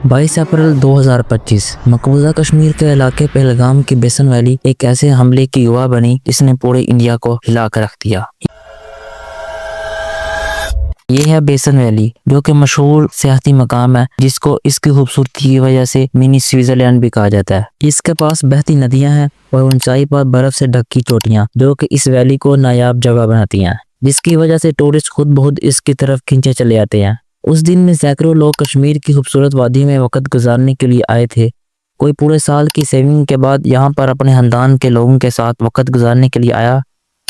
22 अप्रैल 2025 मकबूजा कश्मीर के इलाके पहलगाम की बेसन वैली एक ऐसे हमले की युवा बनी जिसने पूरे इंडिया को हिला कर रख दिया। ये है बेसन वैली, जो कि मशहूर सियाहती मकाम है, जिसको इसकी खूबसूरती की वजह से मिनी स्विट्जरलैंड भी कहा जाता है। इसके पास बहती नदियां हैं और ऊंचाई पर बर्फ से ढकी चोटियां, जो कि इस वैली को नायाब जगह बनाती हैं, जिसकी वजह से टूरिस्ट खुद बहुत इसकी तरफ खींचे चले आते हैं। उस दिन में सैकड़ों लोग कश्मीर की खूबसूरत वादी में वक्त गुजारने के लिए आए थे। कोई पूरे साल की सेविंग के बाद यहाँ पर अपने खानदान के लोगों के साथ वक्त गुजारने के लिए आया,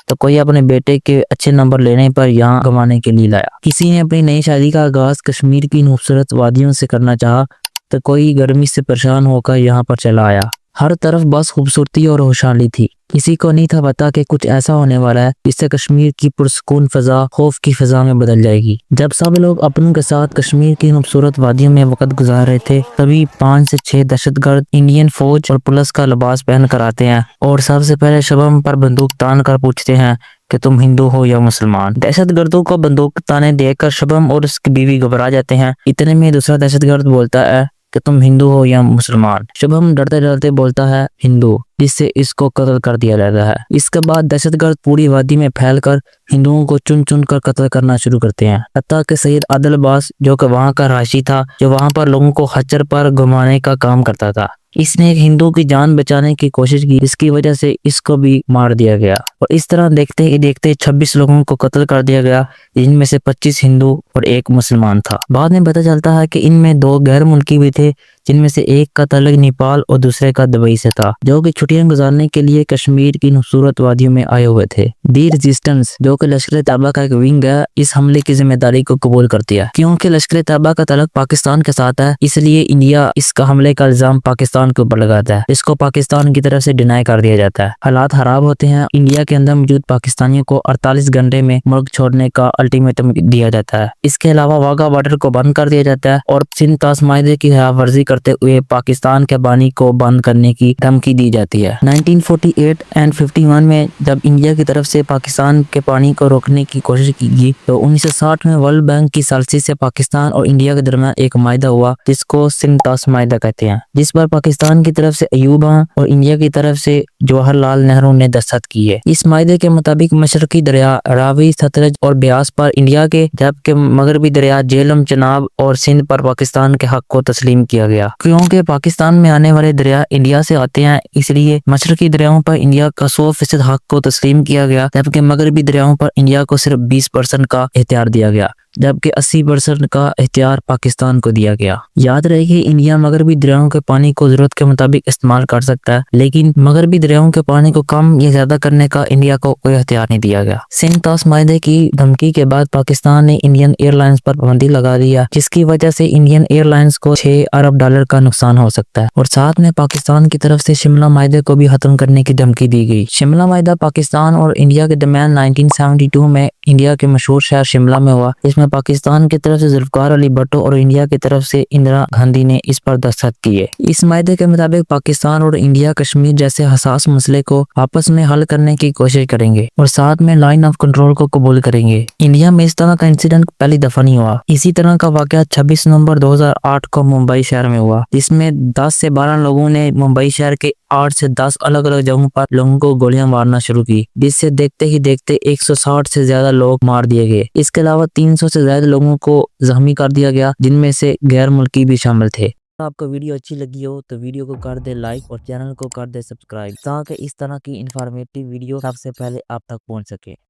तो कोई अपने बेटे के अच्छे नंबर लेने पर यहाँ गंवाने के लिए लाया। किसी ने अपनी नई शादी का आगाज कश्मीर की खूबसूरत वादियों से करना चाहा, तो कोई गर्मी से परेशान होकर यहाँ पर चला आया। हर तरफ बस खूबसूरती और खुशहाली थी। किसी को नहीं था पता कि कुछ ऐसा होने वाला है जिससे कश्मीर की पुरसकून फजा खौफ की फजा में बदल जाएगी। जब सब लोग अपनों के साथ कश्मीर की खूबसूरत वादियों में वक्त गुजार रहे थे, तभी 5 से 6 दहशतगर्द इंडियन फौज और पुलिस का लिबास पहन कर आते हैं और सबसे पहले शबनम पर बंदूक तान कर पूछते हैं कि तुम हिंदू हो या मुसलमान। दहशतगर्दों को बंदूक ताने देकर शबनम और उसकी बीवी घबरा जाते हैं। इतने में दूसरा दहशतगर्द बोलता है कि तुम हिंदू हो या मुसलमान। शबनम डरते डरते बोलता है हिंदू, जिससे इसको कत्ल कर दिया जाता है। इसके बाद दहशतगर्द पूरी वादी में फैलकर हिंदुओं को चुन चुन कर कत्ल करना शुरू करते हैं। हत्ता कि सैयद आदिल अब्बास, जो कि वहाँ का राशि था, जो वहाँ पर लोगों को खच्चर पर घुमाने का काम करता था, इसने एक हिंदू की जान बचाने की कोशिश की, जिसकी वजह से इसको भी मार दिया गया। और इस तरह देखते ही देखते 26 लोगों को कत्ल कर दिया गया, जिनमें से 25 हिंदू और 1 मुसलमान था। बाद में पता चलता है कि इनमें 2 गैर मुल्की भी थे, जिनमें से एक का ताल्लुक नेपाल और दूसरे का दुबई से था, जो कि छुट्टियां गुजारने के लिए कश्मीर की खूबसूरत वादियों में आए हुए थे। दी रेजिस्टेंस, जो कि लश्कर तैयबा का एक विंग है, इस हमले की जिम्मेदारी को कबूल करती है। क्योंकि लश्कर तैयबा का ताल्लुक पाकिस्तान के साथ है, इसलिए इंडिया इसका हमले का इल्जाम पाकिस्तान के ऊपर लगाता है। इसको पाकिस्तान की तरफ से डिनाई कर दिया जाता है। हालात खराब होते हैं। इंडिया के अंदर मौजूद पाकिस्तानियों को 48 घंटे में मुल्क छोड़ने का अल्टीमेटम दिया जाता है। इसके अलावा वाघा बॉर्डर को बंद कर दिया जाता है और सिंध ताश माहे की खिलाफवर्जी करते हुए पाकिस्तान के पानी को बंद करने की धमकी दी जाती है। 1948 एंड 51 में जब इंडिया की तरफ से पाकिस्तान के पानी को रोकने की कोशिश की गई, तो 1960 में वर्ल्ड बैंक की सालिसी से पाकिस्तान और इंडिया के दरमियान एक माहिदा हुआ, जिसको सिंध ताश माहिदा कहते हैं, जिस पर पाकिस्तान की तरफ से अयूब खान और इंडिया की तरफ से जवाहरलाल नेहरू ने दस्तखत की है। इस माहिदे के मुताबिक मशरकी दरिया रावी, सतलज और ब्यास पर इंडिया के, जबकि मगरबी दरिया झेलम, चनाब और सिंध पर पाकिस्तान के हक को तस्लीम किया गया। क्योंकि पाकिस्तान में आने वाले दरिया इंडिया से आते हैं, इसलिए मशरकी दरियाओं पर इंडिया का 100% हक को तस्लीम किया गया, जबकि मगरबी दरियाओं पर इंडिया को सिर्फ 20% का इख्तियार दिया गया, जबकि 80% का इख्तियार पाकिस्तान को दिया गया। याद रहे कि इंडिया मगरबी दरियाओं के पानी को जरूरत के मुताबिक इस्तेमाल कर सकता है, लेकिन मगरबी दरियाओं के पानी को कम या ज्यादा करने का इंडिया को कोई इख्तियार नहीं दिया गया। सिंध ताश माहे की धमकी के बाद पाकिस्तान ने इंडियन एयरलाइंस पर पाबंदी लगा दिया, जिसकी वजह से इंडियन एयरलाइंस को $6 अरब का नुकसान हो सकता है। और साथ में पाकिस्तान की तरफ से शिमला माहे को भी खत्म करने की धमकी दी गई। शिमला माहा पाकिस्तान और इंडिया के दरमियान 1972 में इंडिया के मशहूर शहर शिमला में हुआ, जिसमें पाकिस्तान की तरफ से जुल्फकार अली भुट्टो और इंडिया की तरफ से इंदिरा गांधी ने इस पर दस्तखत किए। इस माहे के मुताबिक पाकिस्तान और इंडिया कश्मीर जैसे हसास मसले को आपस में हल करने की कोशिश करेंगे और साथ में लाइन ऑफ कंट्रोल को कबूल करेंगे। इंडिया में इस तरह का इंसिडेंट पहली दफा नहीं हुआ। इसी तरह का वाकया 26 नवंबर 2008 को मुंबई शहर में हुआ, जिसमें 10 से 12 लोगों ने मुंबई शहर के 8 से 10 अलग अलग जगहों पर लोगों को गोलियां मारना शुरू की, जिससे देखते ही देखते 160 से ज्यादा लोग मार दिए गए। इसके अलावा 300 से ज्यादा लोगों को जख्मी कर दिया गया, जिनमें से गैर मुल्की भी शामिल थे। आपको वीडियो अच्छी लगी हो तो वीडियो को कर दे लाइक और चैनल को कर दे सब्सक्राइब, ताकि इस तरह की इंफॉर्मेटिव वीडियो सबसे पहले आप तक पहुंच सके।